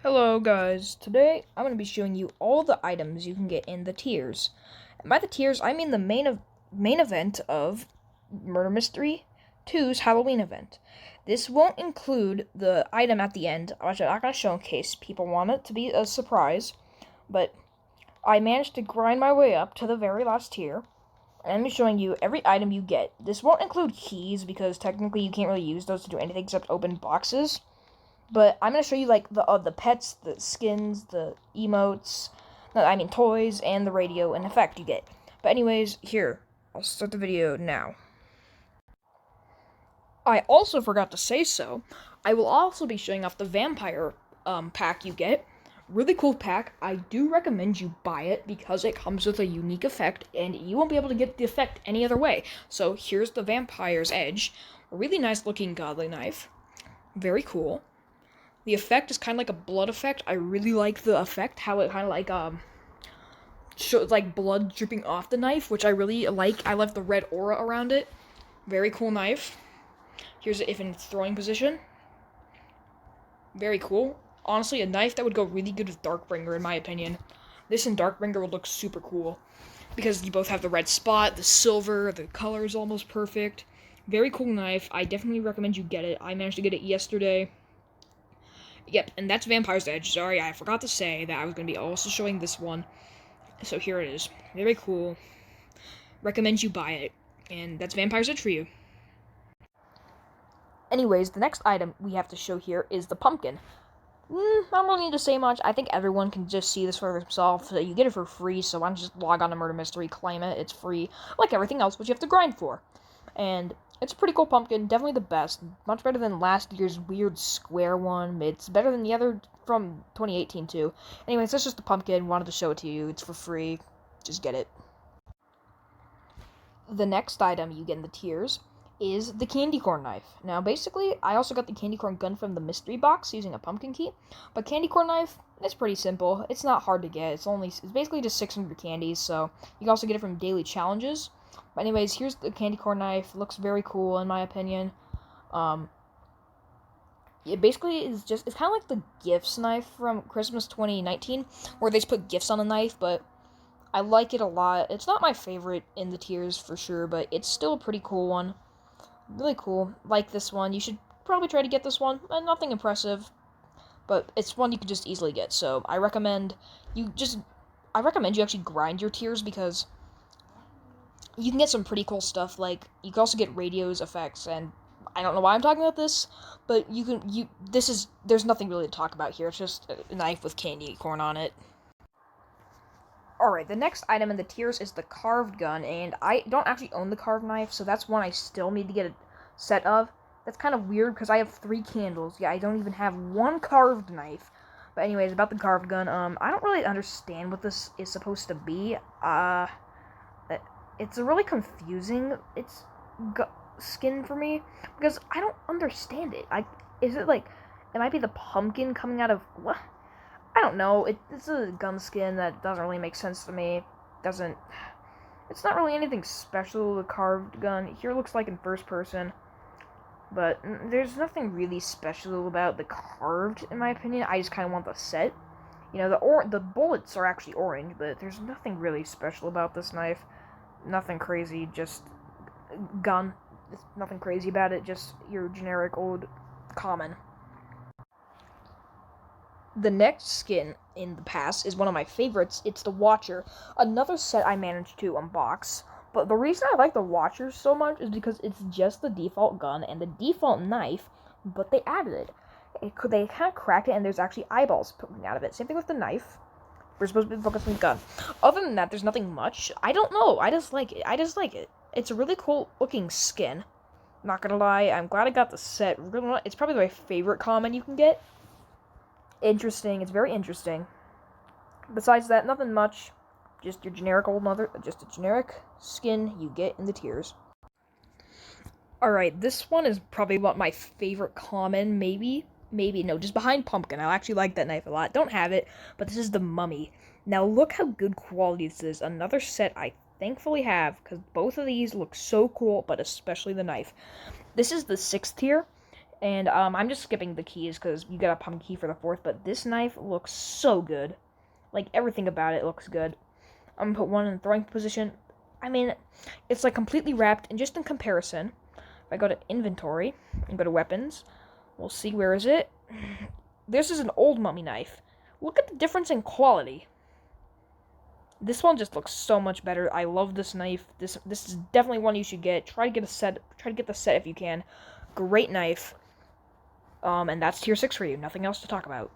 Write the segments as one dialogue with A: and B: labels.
A: Hello guys, today I'm going to be showing you all the items you can get in the tiers. And by the tiers, I mean the main event of Murder Mystery 2's Halloween event. This won't include the item at the end, which I'm not going to show in case people want it to be a surprise, but I managed to grind my way up to the very last tier, and I'm showing you every item you get. This won't include keys because technically you can't really use those to do anything except open boxes. But I'm gonna show you like the pets, the skins, the emotes, no, I mean toys, and the radio and effect you get. But anyways, here, I'll start the video now. I also forgot to say so. I will also be showing off the vampire pack you get. Really cool pack. I do recommend you buy it because it comes with a unique effect, and you won't be able to get the effect any other way. So here's the vampire's edge. A really nice looking godly knife. Very cool. The effect is kind of like a blood effect. I really like the effect, how it kind of like shows like blood dripping off the knife, which I really like. I love the red aura around it. Very cool knife. Here's it if in throwing position. Very cool. Honestly, a knife that would go really good with Darkbringer in my opinion. This and Darkbringer would look super cool because you both have the red spot, the silver, the color is almost perfect. Very cool knife. I definitely recommend you get it. I managed to get it yesterday. Yep, and that's Vampire's Edge. Sorry, I forgot to say that I was going to be also showing this one. So here it is. Very cool. Recommend you buy it. And that's Vampire's Edge for you. Anyways, the next item we have to show here is the pumpkin. I don't really need to say much. I think everyone can just see this for themselves. You get it for free, so why don't you just log on to Murder Mystery, claim it. It's free, like everything else, which you have to grind for. And it's a pretty cool pumpkin, definitely the best. Much better than last year's weird square one. It's better than the other from 2018 too. Anyways, that's just the pumpkin. Wanted to show it to you. It's for free. Just get it. The next item you get in the tiers is the candy corn knife. Now, basically, I also got the candy corn gun from the mystery box using a pumpkin key. But candy corn knife, it's pretty simple. It's not hard to get. It's basically just 600 candies, so you can also get it from daily challenges. But anyways, here's the candy corn knife. Looks very cool in my opinion. It basically is it's kind of like the gifts knife from Christmas 2019, where they just put gifts on the knife, but I like it a lot. It's not my favorite in the tiers for sure, but it's still a pretty cool one. Really cool. Like this one. You should probably try to get this one. Nothing impressive, but it's one you could just easily get. So I recommend you actually grind your tiers because you can get some pretty cool stuff. Like you can also get radios, effects, and I don't know why I'm talking about this, but there's nothing really to talk about here. It's just a knife with candy corn on it. Alright, the next item in the tiers is the carved gun, and I don't actually own the carved knife, so that's one I still need to get a set of. That's kind of weird, because I have 3 candles. Yeah, I don't even have one carved knife. But anyways, about the carved gun, I don't really understand what this is supposed to be. It's a really confusing skin for me, because I don't understand it. Is it like, it might be the pumpkin coming out of, what? I don't know. It's a gun skin that doesn't really make sense to me. It's not really anything special, the carved gun. Here it looks like in first person. But there's nothing really special about the carved, in my opinion. I just kind of want the set. You know, the bullets are actually orange, but there's nothing really special about this knife. Nothing crazy, just gun. There's nothing crazy about it, just your generic old common. The next skin in the pass is one of my favorites. It's the Watcher, another set I managed to unbox. But the reason I like the Watcher so much is because it's just the default gun and the default knife, but they added it. They kind of cracked it, and there's actually eyeballs poking out of it. Same thing with the knife. We're supposed to be focusing on the gun. Other than that, there's nothing much. I don't know. I just like it. It's a really cool looking skin. Not gonna lie, I'm glad I got the set. It's probably my favorite common you can get. Interesting. It's very interesting. Besides that, nothing much. Just your generic just a generic skin you get in the tiers. Alright, this one is probably my favorite common, maybe, no, just behind Pumpkin. I actually like that knife a lot. Don't have it, but this is the Mummy. Now look how good quality this is. Another set I thankfully have, because both of these look so cool, but especially the knife. This is the 6th tier, And I'm just skipping the keys because you got a pumpkin key for the 4th, but this knife looks so good. Like, everything about it looks good. I'm gonna put one in the throwing position. I mean, it's like completely wrapped, and just in comparison, if I go to inventory and go to weapons, we'll see where is it. This is an old mummy knife. Look at the difference in quality. This one just looks so much better. I love this knife. This is definitely one you should get. Try to get a set. Try to get the set if you can. Great knife. And that's tier 6 for you. Nothing else to talk about.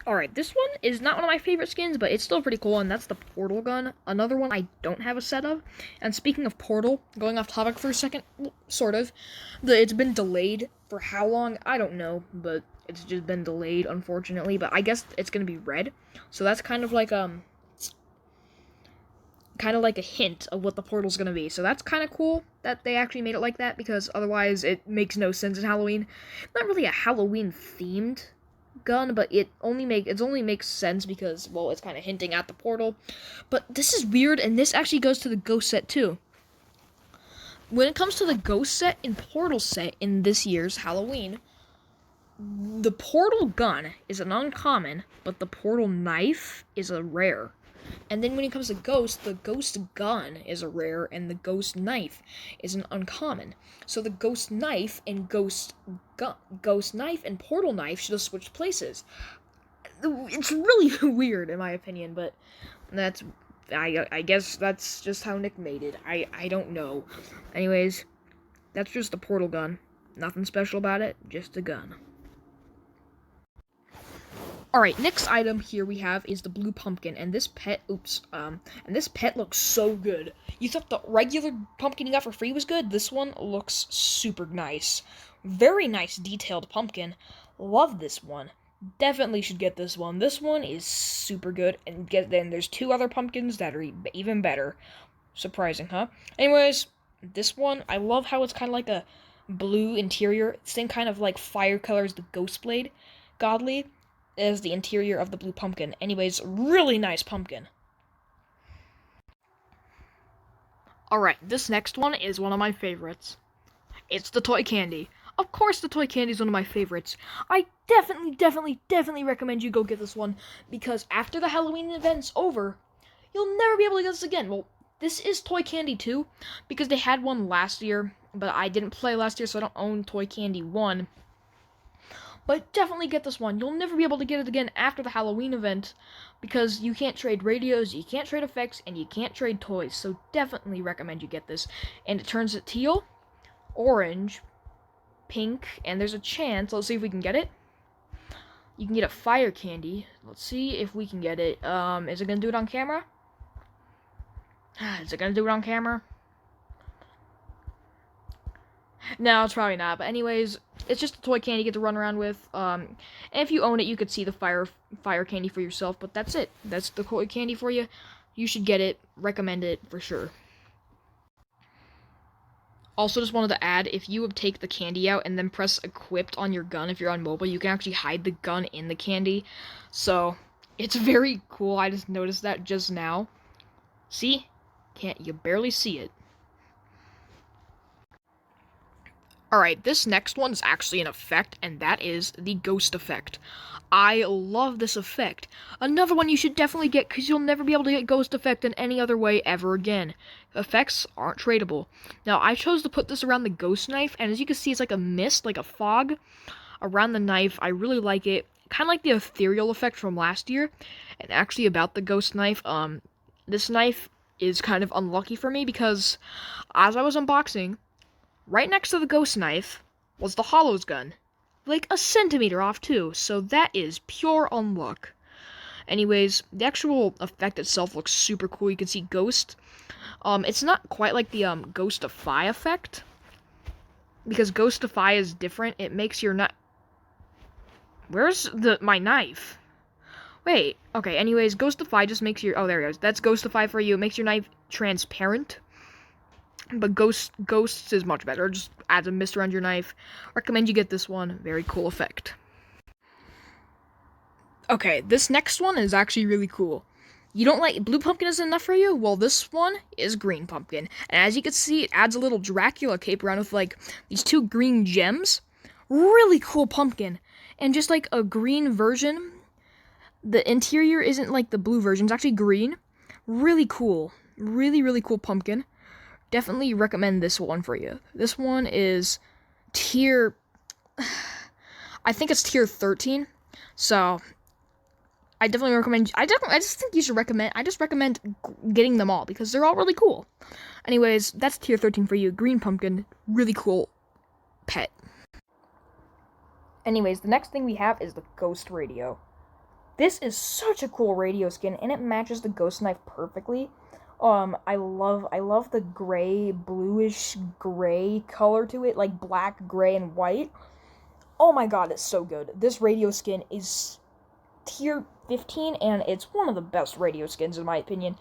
A: Alright, this one is not one of my favorite skins, but it's still pretty cool, and that's the portal gun. Another one I don't have a set of. And speaking of portal, going off topic for a second, sort of, it's been delayed for how long? I don't know, but it's just been delayed, unfortunately. But I guess it's going to be red, so that's kind of like a hint of what the portal's going to be. So that's kind of cool that they actually made it like that, because otherwise it makes no sense in Halloween. Not really a Halloween-themed gun, but it only makes sense because, well, it's kind of hinting at the portal. But this is weird, and this actually goes to the ghost set too. When it comes to the ghost set and portal set in this year's Halloween, the portal gun is an uncommon, but the portal knife is a rare. And then when it comes to ghost, the ghost gun is a rare, and the ghost knife is an uncommon. So the ghost knife and ghost knife and portal knife should have switched places. It's really weird in my opinion, but I guess that's just how Nick made it. I don't know. Anyways, that's just a portal gun. Nothing special about it, just a gun. Alright, next item here we have is the blue pumpkin, and this pet, and this pet looks so good. You thought the regular pumpkin you got for free was good? This one looks super nice. Very nice detailed pumpkin. Love this one. Definitely should get this one. This one is super good, and then there's 2 other pumpkins that are even better. Surprising, huh? Anyways, this one, I love how it's kind of like a blue interior, same kind of like fire color as the ghost blade, godly, as the interior of the blue pumpkin. Anyways, really nice pumpkin. Alright, this next one is one of my favorites. It's the toy candy. Of course the toy candy is one of my favorites. I definitely recommend you go get this one, because after the Halloween event's over, you'll never be able to get this again. Well, this is toy candy too, because they had one last year, but I didn't play last year, so I don't own toy candy 1. But definitely get this one. You'll never be able to get it again after the Halloween event, because you can't trade radios, you can't trade effects, and you can't trade toys. So definitely recommend you get this. And it turns it teal, orange, pink, and there's a chance. Let's see if we can get it. You can get a fire candy. Let's see if we can get it. Is it going to do it on camera? Is it going to do it on camera? No, it's probably not. But anyways, it's just a toy candy you get to run around with. And if you own it, you could see the fire candy for yourself. But that's it. That's the toy candy for you. You should get it. Recommend it for sure. Also, just wanted to add, if you would take the candy out and then press equipped on your gun, if you're on mobile, you can actually hide the gun in the candy. So, it's very cool. I just noticed that just now. See? You barely see it. Alright, this next one is actually an effect, and that is the ghost effect. I love this effect. Another one you should definitely get, because you'll never be able to get ghost effect in any other way ever again. Effects aren't tradable. Now, I chose to put this around the ghost knife, and as you can see, it's like a mist, like a fog around the knife. I really like it. Kind of like the ethereal effect from last year. And actually, about the ghost knife, this knife is kind of unlucky for me, because as I was unboxing, right next to the ghost knife was the Hollows gun. Like a centimeter off too, so that is pure unluck. Anyways, the actual effect itself looks super cool. You can see Ghost. It's not quite like the Ghost-ify effect, because Ghost-ify is different. It makes your knife... Where's my knife? Wait, okay, anyways, Ghost-ify just makes your... Oh, there it goes. That's Ghost-ify for you. It makes your knife transparent. But Ghosts is much better. It just adds a mist around your knife. Recommend you get this one. Very cool effect. Okay, this next one is actually really cool. You don't like blue pumpkin isn't enough for you? Well, this one is green pumpkin. And as you can see, it adds a little Dracula cape around with like these 2 green gems. Really cool pumpkin. And just like a green version, the interior isn't like the blue version, it's actually green. Really cool. Really, really cool pumpkin. Definitely recommend this one for you. This one is tier, I think it's tier 13. So I definitely recommend, I just think you should recommend, I just recommend getting them all because they're all really cool. Anyways, that's tier 13 for you. Green pumpkin, really cool pet. Anyways, the next thing we have is the Ghost Radio. This is such a cool radio skin, and it matches the Ghost Knife perfectly. I love the gray, bluish gray color to it, like black, gray, and white. Oh my god, it's so good. This radio skin is tier 15, and it's one of the best radio skins in my opinion.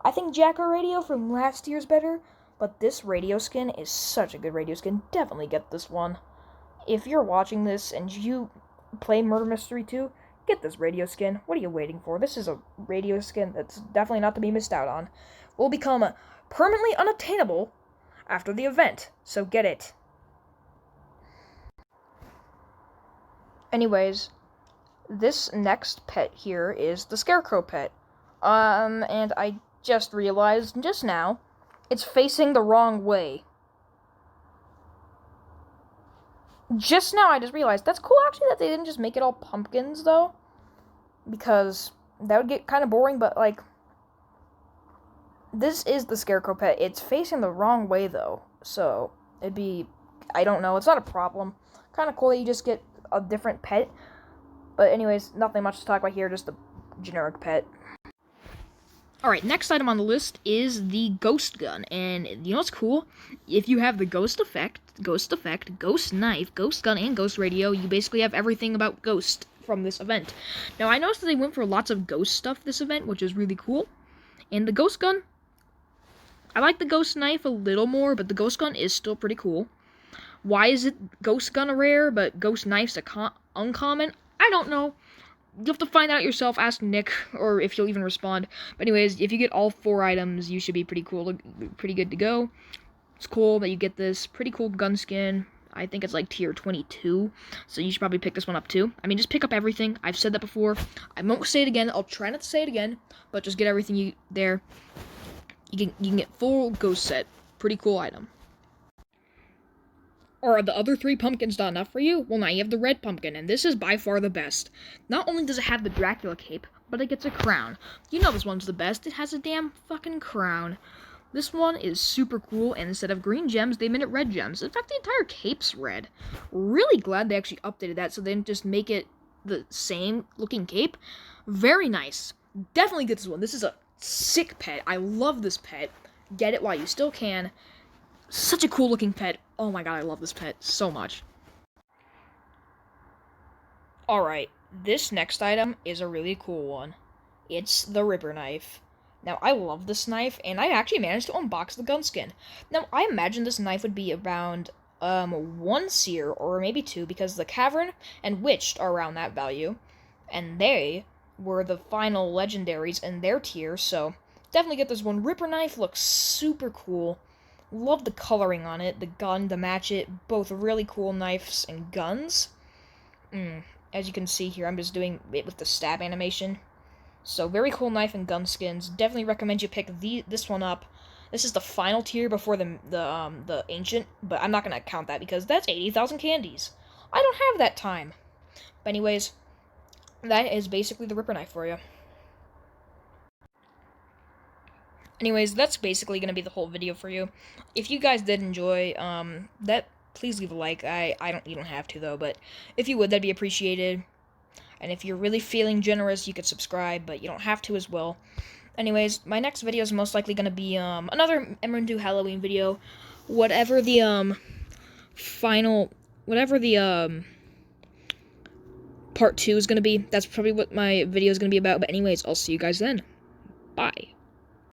A: I think Jacko Radio from last year's better, but this radio skin is such a good radio skin. Definitely get this one. If you're watching this and you play Murder Mystery 2, get this radio skin. What are you waiting for? This is a radio skin that's definitely not to be missed out on. Will become permanently unattainable after the event, so get it. Anyways, this next pet here is the Scarecrow pet. And I just realized just now, it's facing the wrong way. Just now I just realized, that's cool actually that they didn't just make it all pumpkins though. Because that would get kind of boring, but like, this is the Scarecrow pet. It's facing the wrong way though. So, it'd be, I don't know, it's not a problem. Kind of cool that you just get a different pet. But anyways, nothing much to talk about here, just the generic pet. Alright, next item on the list is the Ghost Gun, and you know what's cool? If you have the Ghost Effect, Ghost Knife, Ghost Gun, and Ghost Radio, you basically have everything about Ghost from this event. Now, I noticed that they went for lots of Ghost stuff this event, which is really cool. And the Ghost Gun, I like the Ghost Knife a little more, but the Ghost Gun is still pretty cool. Why is it Ghost Gun a rare, but Ghost Knife's uncommon? I don't know. You'll have to find out yourself, ask Nick, or if he'll even respond. But anyways, if you get all 4 items, you should be pretty good to go. It's cool that you get this pretty cool gun skin. I think it's like tier 22, so you should probably pick this one up too. I mean, just pick up everything. I've said that before. I won't say it again. I'll try not to say it again, but just get everything there. You can get full ghost set. Pretty cool item. Or are the other 3 pumpkins not enough for you? Well, now you have the red pumpkin, and this is by far the best. Not only does it have the Dracula cape, but it gets a crown. You know this one's the best. It has a damn fucking crown. This one is super cool, and instead of green gems, they made it red gems. In fact, the entire cape's red. Really glad they actually updated that, so they didn't just make it the same looking cape. Very nice. Definitely get this one. This is a sick pet. I love this pet. Get it while you still can. Such a cool looking pet. Oh my god, I love this pet so much. Alright, this next item is a really cool one. It's the Ripper Knife. Now, I love this knife, and I actually managed to unbox the gun skin. Now, I imagine this knife would be around 1 seer, or maybe 2, because the Cavern and Witched are around that value. And they were the final legendaries in their tier, so definitely get this one. Ripper Knife looks super cool. Love the coloring on it, the gun to match it, both really cool knives and guns. As you can see here, I'm just doing it with the stab animation. So, very cool knife and gun skins. Definitely recommend you pick this one up. This is the final tier before the Ancient, but I'm not going to count that because that's 80,000 candies. I don't have that time. But anyways, that is basically the Ripper Knife for you. Anyways, that's basically going to be the whole video for you. If you guys did enjoy that, please leave a like. You don't have to though, but if you would, that'd be appreciated. And if you're really feeling generous, you could subscribe, but you don't have to as well. Anyways, my next video is most likely going to be another mm2 Halloween video. Whatever the part 2 is going to be, that's probably what my video is going to be about. But anyways, I'll see you guys then. Bye.